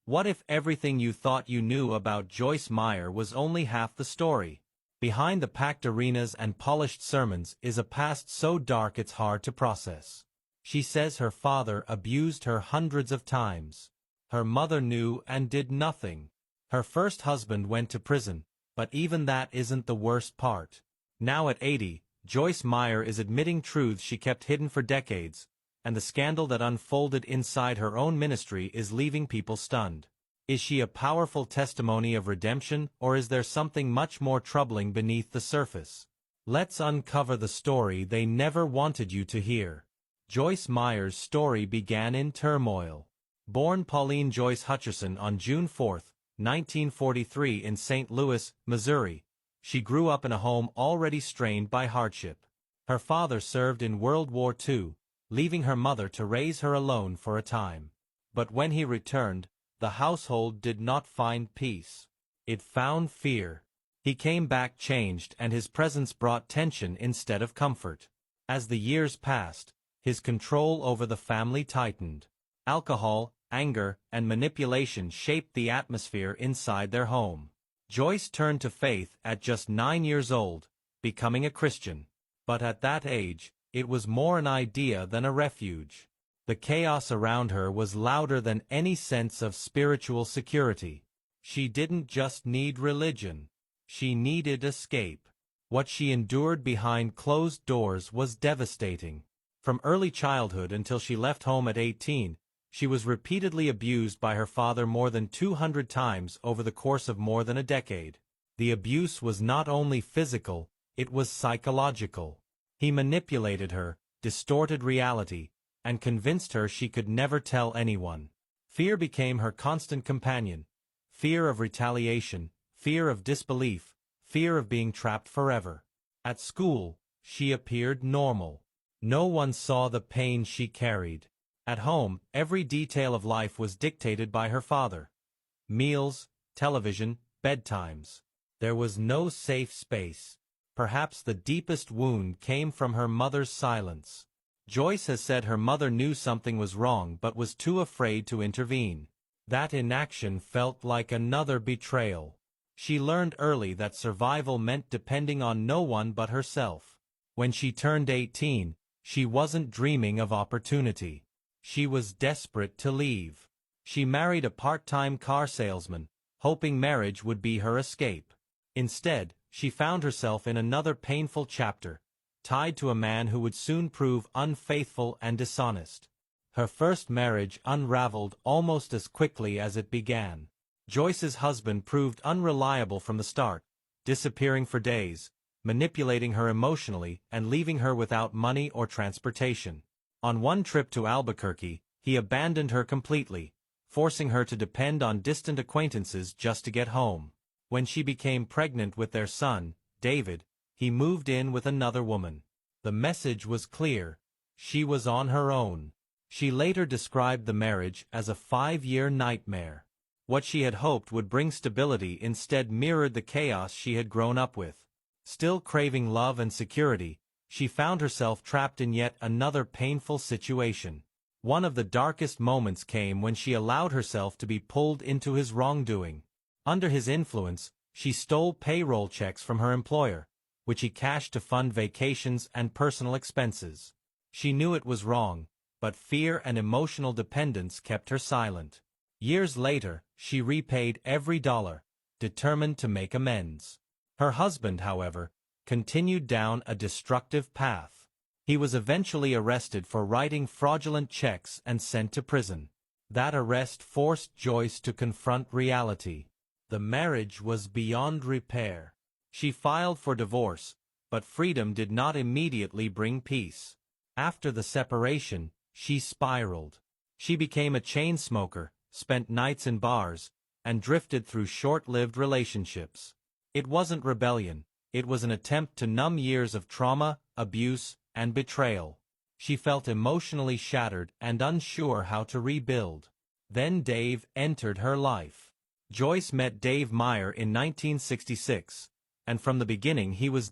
What if everything you thought you knew about Joyce Meyer was only half the story? Behind the packed arenas and polished sermons is a past so dark it's hard to process. She says her father abused her hundreds of times. Her mother knew and did nothing. Her first husband went to prison, but even that isn't the worst part. Now at 80, Joyce Meyer is admitting truths she kept hidden for decades, and the scandal that unfolded inside her own ministry is leaving people stunned. Is she a powerful testimony of redemption, or is there something much more troubling beneath the surface? Let's uncover the story they never wanted you to hear. Joyce Meyer's story began in turmoil. Born Pauline Joyce Hutcherson on June 4, 1943 in St. Louis, Missouri, she grew up in a home already strained by hardship. Her father served in World War II, leaving her mother to raise her alone for a time. But when he returned, the household did not find peace. It found fear. He came back changed, and his presence brought tension instead of comfort. As the years passed, his control over the family tightened. Alcohol, anger, and manipulation shaped the atmosphere inside their home. Joyce turned to faith at just 9 years old, becoming a Christian. But at that age, it was more an idea than a refuge. The chaos around her was louder than any sense of spiritual security. She didn't just need religion. She needed escape. What she endured behind closed doors was devastating. From early childhood until she left home at 18, she was repeatedly abused by her father more than 200 times over the course of more than a decade. The abuse was not only physical, it was psychological. He manipulated her, distorted reality, and convinced her she could never tell anyone. Fear became her constant companion. Fear of retaliation, fear of disbelief, fear of being trapped forever. At school, she appeared normal. No one saw the pain she carried. At home, every detail of life was dictated by her father. Meals, television, bedtimes. There was no safe space. Perhaps the deepest wound came from her mother's silence. Joyce has said her mother knew something was wrong but was too afraid to intervene. That inaction felt like another betrayal. She learned early that survival meant depending on no one but herself. When she turned 18, she wasn't dreaming of opportunity. She was desperate to leave. She married a part-time car salesman, hoping marriage would be her escape. Instead, she found herself in another painful chapter, tied to a man who would soon prove unfaithful and dishonest. Her first marriage unraveled almost as quickly as it began. Joyce's husband proved unreliable from the start, disappearing for days, manipulating her emotionally and leaving her without money or transportation. On one trip to Albuquerque, he abandoned her completely, forcing her to depend on distant acquaintances just to get home. When she became pregnant with their son, David, he moved in with another woman. The message was clear. She was on her own. She later described the marriage as a 5-year nightmare. What she had hoped would bring stability instead mirrored the chaos she had grown up with. Still craving love and security, she found herself trapped in yet another painful situation. One of the darkest moments came when she allowed herself to be pulled into his wrongdoing. Under his influence, she stole payroll checks from her employer, which he cashed to fund vacations and personal expenses. She knew it was wrong, but fear and emotional dependence kept her silent. Years later, she repaid every dollar, determined to make amends. Her husband, however, continued down a destructive path. He was eventually arrested for writing fraudulent checks and sent to prison. That arrest forced Joyce to confront reality. The marriage was beyond repair. She filed for divorce, but freedom did not immediately bring peace. After the separation, she spiraled. She became a chain smoker, spent nights in bars, and drifted through short-lived relationships. It wasn't rebellion. It was an attempt to numb years of trauma, abuse, and betrayal. She felt emotionally shattered and unsure how to rebuild. Then Dave entered her life. Joyce met Dave Meyer in 1966, and from the beginning he was